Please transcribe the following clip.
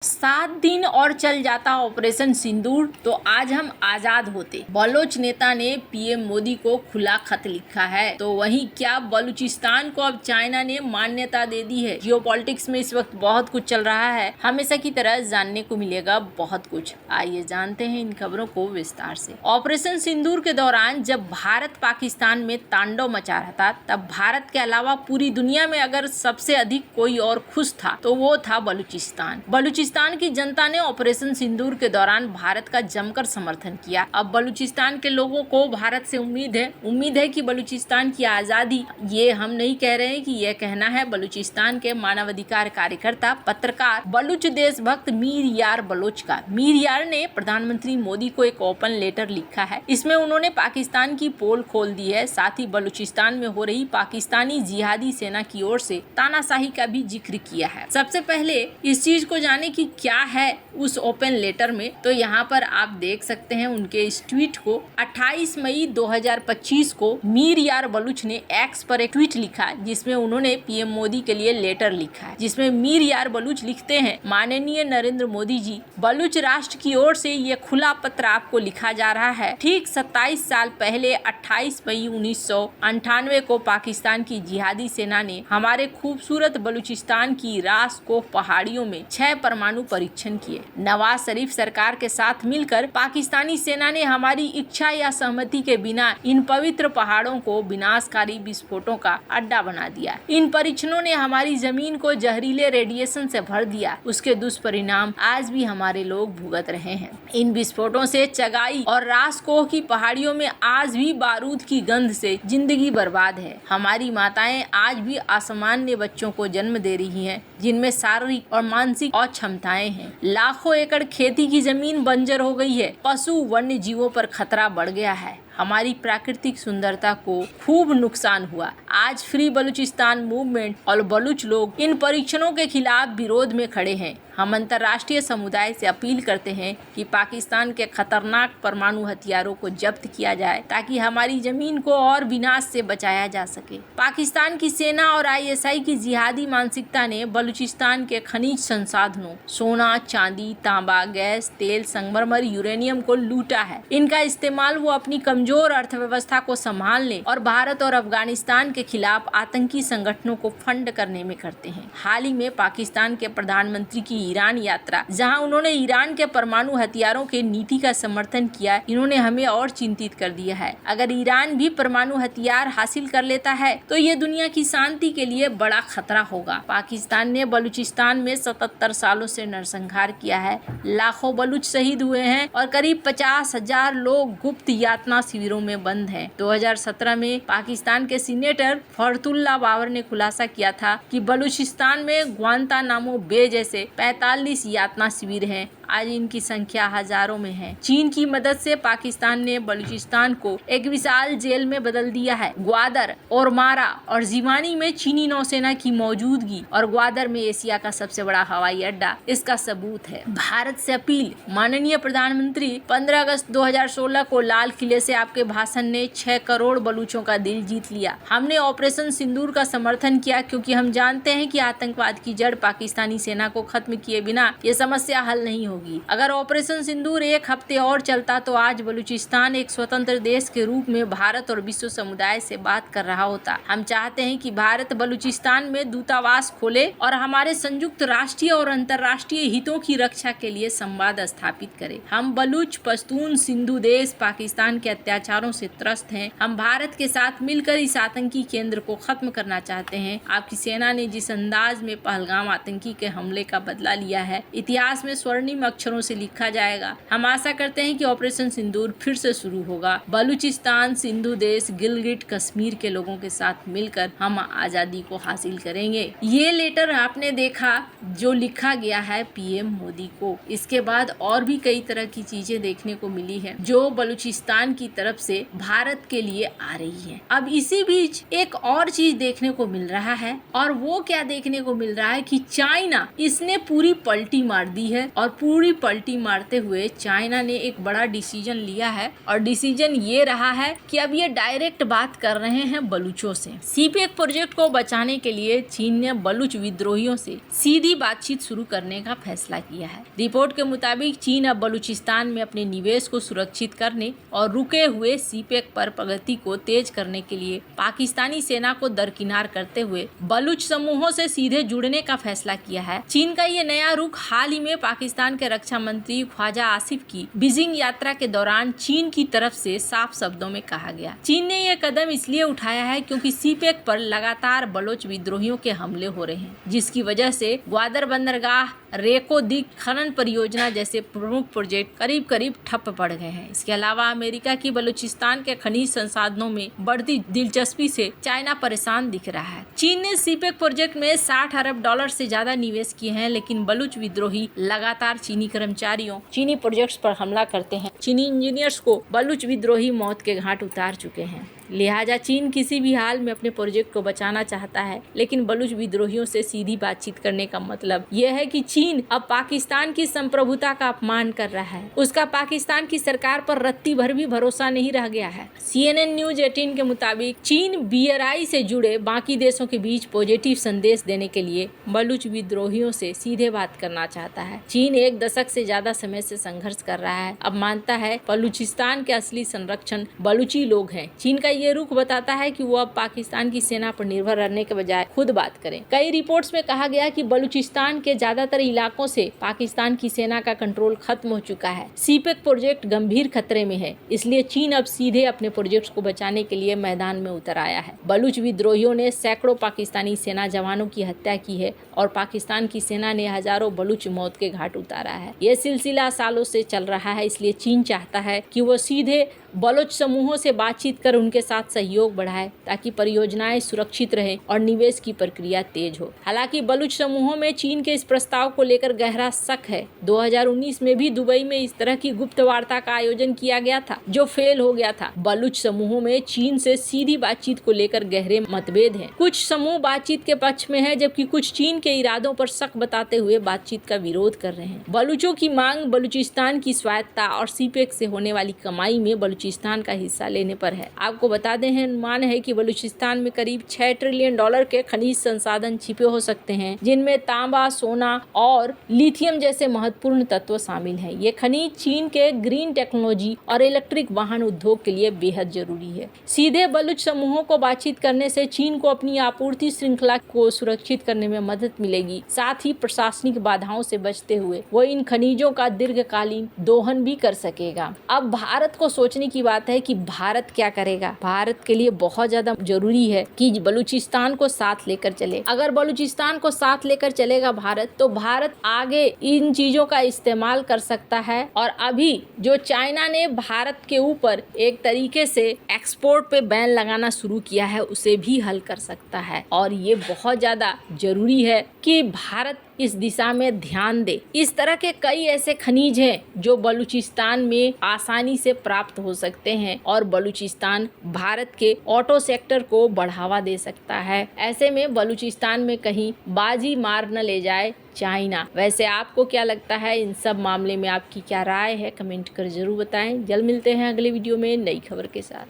7 दिन और चल जाता ऑपरेशन सिंदूर तो आज हम आजाद होते। बलोच नेता ने पीएम मोदी को खुला खत लिखा है। तो वहीं क्या बलूचिस्तान को अब चाइना ने मान्यता दे दी है। जियोपॉलिटिक्स में इस वक्त बहुत कुछ चल रहा है, हमेशा की तरह जानने को मिलेगा बहुत कुछ। आइए जानते हैं इन खबरों को विस्तार से। ऑपरेशन सिंदूर के दौरान जब भारत पाकिस्तान में तांडव मचा रहा था, तब भारत के अलावा पूरी दुनिया में अगर सबसे अधिक कोई और खुश था तो वो था बलूचिस्तान। बलूचिस्तान की जनता ने ऑपरेशन सिंदूर के दौरान भारत का जमकर समर्थन किया। अब बलूचिस्तान के लोगों को भारत से उम्मीद है कि बलूचिस्तान की आजादी, ये हम नहीं कह रहे हैं कि यह कहना है बलूचिस्तान के मानवाधिकार कार्यकर्ता पत्रकार बलूच देशभक्त मीर यार बलोच का। मीर यार ने प्रधानमंत्री मोदी को एक ओपन लेटर लिखा है। इसमें उन्होंने पाकिस्तान की पोल खोल दी है, साथ ही बलूचिस्तान में हो रही पाकिस्तानी जिहादी सेना की ओर से तानाशाही का भी जिक्र किया है। सबसे पहले इस चीज को जाने की क्या है उस ओपन लेटर में, तो यहाँ पर आप देख सकते हैं उनके इस ट्वीट को। 28 मई 2025 को मीर यार बलूच ने एक्स पर एक ट्वीट लिखा, जिसमें उन्होंने पीएम मोदी के लिए लेटर लिखा है, जिसमें मीर यार बलूच लिखते हैं, माननीय नरेंद्र मोदी जी, बलूच राष्ट्र की ओर से ये खुला पत्र आपको लिखा जा रहा है। ठीक 27 साल पहले 28 मई 1998 को पाकिस्तान की जिहादी सेना ने हमारे खूबसूरत बलूचिस्तान की रास को पहाड़ियों में 6 परमाणु परीक्षण किए। नवाज शरीफ सरकार के साथ मिलकर पाकिस्तानी सेना ने हमारी इच्छा या सहमति के बिना इन पवित्र पहाड़ों को विनाशकारी विस्फोटों का अड्डा बना दिया। इन परीक्षणों ने हमारी जमीन को जहरीले रेडिएशन से भर दिया। उसके दुष्परिणाम आज भी हमारे लोग भुगत रहे हैं। इन विस्फोटों से चगाई और रासकोह की पहाड़ियों में आज भी बारूद की गंध से जिंदगी बर्बाद है। हमारी माताएं आज भी असामान्य बच्चों को जन्म दे रही हैं, जिनमें शारीरिक और मानसिक अक्षमताएं हैं। लाखों एकड़ खेती की जमीन बंजर हो गई है। पशु वन्य जीवों पर खतरा बढ़ गया है। हमारी प्राकृतिक सुंदरता को खूब नुकसान हुआ। आज फ्री बलूचिस्तान मूवमेंट और बलूच लोग इन परीक्षणों के खिलाफ विरोध में खड़े हैं। हम अंतर्राष्ट्रीय समुदाय से अपील करते हैं कि पाकिस्तान के खतरनाक परमाणु हथियारों को जब्त किया जाए, ताकि हमारी जमीन को और विनाश से बचाया जा सके। पाकिस्तान की सेना और आईएसआई की जिहादी मानसिकता ने बलूचिस्तान के खनिज संसाधनों, सोना, चांदी, तांबा, गैस, तेल, संगमरमर, यूरेनियम को लूटा है। इनका इस्तेमाल वो अपनी कमजोर अर्थव्यवस्था को संभालने और भारत और अफगानिस्तान के खिलाफ आतंकी संगठनों को फंड करने में करते हैं। हाल ही में पाकिस्तान के प्रधानमंत्री की ईरान यात्रा, जहां उन्होंने ईरान के परमाणु हथियारों के नीति का समर्थन किया, इन्होंने हमें और चिंतित कर दिया है। अगर ईरान भी परमाणु हथियार हासिल कर लेता है तो ये दुनिया की शांति के लिए बड़ा खतरा होगा। पाकिस्तान ने बलूचिस्तान में 77 सालों से नरसंहार किया है। लाखों बलूच शहीद हुए हैं और करीब 50,000 लोग गुप्त यातना शिविरों में बंद हैं। 2017 में पाकिस्तान के सीनेटर फरतुल्ला बाबर ने खुलासा किया था कि बलूचिस्तान में ग्वांतानामो बे जैसे 45 यातना शिविर हैं। आज इनकी संख्या हजारों में है। चीन की मदद से पाकिस्तान ने बलूचिस्तान को एक विशाल जेल में बदल दिया है। ग्वादर, ओरमारा और जिवानी में चीनी नौसेना की मौजूदगी और ग्वादर में एशिया का सबसे बड़ा हवाई अड्डा इसका सबूत है। भारत से अपील, माननीय प्रधानमंत्री, 15 अगस्त 2016 को लाल किले से आपके भाषण ने 6 करोड़ बलूचों का दिल जीत लिया। हमने ऑपरेशन सिंदूर का समर्थन किया क्योंकि हम जानते हैं कि आतंकवाद की जड़ पाकिस्तानी सेना को खत्म किए बिना ये समस्या हल नहीं होगी। अगर ऑपरेशन सिंदूर एक हफ्ते और चलता तो आज बलूचिस्तान एक स्वतंत्र देश के रूप में भारत और विश्व समुदाय से बात कर रहा होता। हम चाहते हैं कि भारत बलूचिस्तान में दूतावास खोले और हमारे संयुक्त राष्ट्रीय और अंतर्राष्ट्रीय हितों की रक्षा के लिए संवाद स्थापित करे। हम बलूच, पश्तून, सिंधु देश पाकिस्तान के अत्याचारों से त्रस्त हैं। हम भारत के साथ मिलकर इस आतंकी केंद्र को खत्म करना चाहते हैं। आपकी सेना ने जिस अंदाज में पहलगाम आतंकी के हमले का बदला लिया है, इतिहास में स्वर्णिम अक्षरों से लिखा जाएगा। हम आशा करते हैं कि ऑपरेशन सिंदूर फिर से शुरू होगा। बलूचिस्तान, सिंधु देश, गिलगिट, कश्मीर के लोगों के साथ मिलकर हम आजादी को हासिल करेंगे। ये लेटर आपने देखा जो लिखा गया है पीएम मोदी को। इसके बाद और भी कई तरह की चीजें देखने को मिली है जो बलूचिस्तान की तरफ से भारत के लिए आ रही है। अब इसी बीच एक और चीज देखने को मिल रहा है, और वो क्या देखने को मिल रहा है कि चाइना, इसने पूरी पलटी मार दी है और पूरी जरूरी पलटी मारते हुए चाइना ने एक बड़ा डिसीजन लिया है और डिसीजन ये रहा है कि अब ये डायरेक्ट बात कर रहे हैं बलूचों से। सीपेक प्रोजेक्ट को बचाने के लिए चीन ने बलूच विद्रोहियों से सीधी बातचीत शुरू करने का फैसला किया है। रिपोर्ट के मुताबिक चीन अब बलूचिस्तान में अपने निवेश को सुरक्षित करने और रुके हुए सीपेक पर प्रगति को तेज करने के लिए पाकिस्तानी सेना को दरकिनार करते हुए बलूच समूहों से सीधे जुड़ने का फैसला किया है। चीन का ये नया रुख हाल ही में पाकिस्तान के रक्षा मंत्री ख्वाजा आसिफ की बीजिंग यात्रा के दौरान चीन की तरफ से साफ शब्दों में कहा गया। चीन ने यह कदम इसलिए उठाया है क्योंकि सीपेक पर लगातार बलोच विद्रोहियों के हमले हो रहे हैं, जिसकी वजह से ग्वादर बंदरगाह, रेको दी खनन परियोजना जैसे प्रमुख प्रोजेक्ट करीब करीब ठप पड़ गए हैं। इसके अलावा अमेरिका की बलूचिस्तान के खनिज संसाधनों में बढ़ती दिलचस्पी से चाइना परेशान दिख रहा है। चीन ने सीपेक प्रोजेक्ट में 60 अरब डॉलर से ज्यादा निवेश किए हैं, लेकिन बलूच विद्रोही लगातार चीनी कर्मचारियों, चीनी प्रोजेक्ट्स पर हमला करते हैं। चीनी इंजीनियर्स को बलूच विद्रोही मौत के घाट उतार चुके हैं। लिहाजा चीन किसी भी हाल में अपने प्रोजेक्ट को बचाना चाहता है, लेकिन बलूच विद्रोहियों से सीधी बातचीत करने का मतलब यह है कि चीन अब पाकिस्तान की संप्रभुता का अपमान कर रहा है। उसका पाकिस्तान की सरकार पर रत्ती भर भी भरोसा नहीं रह गया है। CNN न्यूज 18 के मुताबिक चीन BRI से जुड़े बाकी देशों के बीच पॉजिटिव संदेश देने के लिए बलूच विद्रोहियों से सीधे बात करना चाहता है। चीन एक दशक से ज्यादा समय से संघर्ष कर रहा है, अब मानता है बलूचिस्तान के असली संरक्षण बलूची लोग हैं। चीन का ये रुख बताता है कि वो अब पाकिस्तान की सेना पर निर्भर रहने के बजाय खुद बात करें। कई रिपोर्ट्स में कहा गया कि बलूचिस्तान के ज्यादातर इलाकों से पाकिस्तान की सेना का कंट्रोल खत्म हो चुका है। सीपेक प्रोजेक्ट गंभीर खतरे में है, इसलिए चीन अब सीधे अपने प्रोजेक्ट्स को बचाने के लिए मैदान में उतर आया है। बलूच विद्रोहियों ने सैकड़ों पाकिस्तानी सेना जवानों की हत्या की है और पाकिस्तान की सेना ने हजारों बलूच मौत के घाट उतारा है। ये सिलसिला सालों से चल रहा है, इसलिए चीन चाहता है कि वो सीधे बलोच समूहों से बातचीत कर उनके साथ सहयोग बढ़ाए ताकि परियोजनाएं सुरक्षित रहें और निवेश की प्रक्रिया तेज हो। हालांकि बलूच समूहों में चीन के इस प्रस्ताव को लेकर गहरा शक है। 2019 में भी दुबई में इस तरह की गुप्त वार्ता का आयोजन किया गया था, जो फेल हो गया था। बलूच समूहों में चीन से सीधी बातचीत को लेकर गहरे मतभेद हैं। कुछ समूह बातचीत के पक्ष में है, जबकि कुछ चीन के इरादों पर शक बताते हुए बातचीत का विरोध कर रहे हैं। बलूचों की मांग बलूचिस्तान की स्वायत्तता और सीपेक से होने वाली कमाई में बलूचिस्तान का हिस्सा लेने पर है। आपको बता दें, अनुमान है कि बलूचिस्तान में करीब 6 ट्रिलियन डॉलर के खनिज संसाधन छिपे हो सकते हैं, जिनमें तांबा, सोना और लिथियम जैसे महत्वपूर्ण तत्व शामिल हैं। ये खनिज चीन के ग्रीन टेक्नोलॉजी और इलेक्ट्रिक वाहन उद्योग के लिए बेहद जरूरी है। सीधे बलूच समूहों को बातचीत करने से चीन को अपनी आपूर्ति श्रृंखला को सुरक्षित करने में मदद मिलेगी, साथ ही प्रशासनिक बाधाओं से बचते हुए वो इन खनिजों का दीर्घकालीन दोहन भी कर सकेगा। अब भारत को सोचने की बात है कि भारत क्या करेगा। भारत के लिए बहुत ज्यादा जरूरी है कि बलूचिस्तान को साथ लेकर चले। अगर बलूचिस्तान को साथ लेकर चलेगा भारत, तो भारत आगे इन चीजों का इस्तेमाल कर सकता है और अभी जो चाइना ने भारत के ऊपर एक तरीके से एक्सपोर्ट पे बैन लगाना शुरू किया है, उसे भी हल कर सकता है। और ये बहुत ज्यादा जरूरी है कि भारत इस दिशा में ध्यान दे। इस तरह के कई ऐसे खनिज हैं जो बलूचिस्तान में आसानी से प्राप्त हो सकते हैं और बलूचिस्तान भारत के ऑटो सेक्टर को बढ़ावा दे सकता है। ऐसे में बलूचिस्तान में कहीं बाजी मार न ले जाए चाइना। वैसे आपको क्या लगता है, इन सब मामले में आपकी क्या राय है, कमेंट कर जरूर बताएं। जल्द मिलते हैं अगले वीडियो में नई खबर के साथ।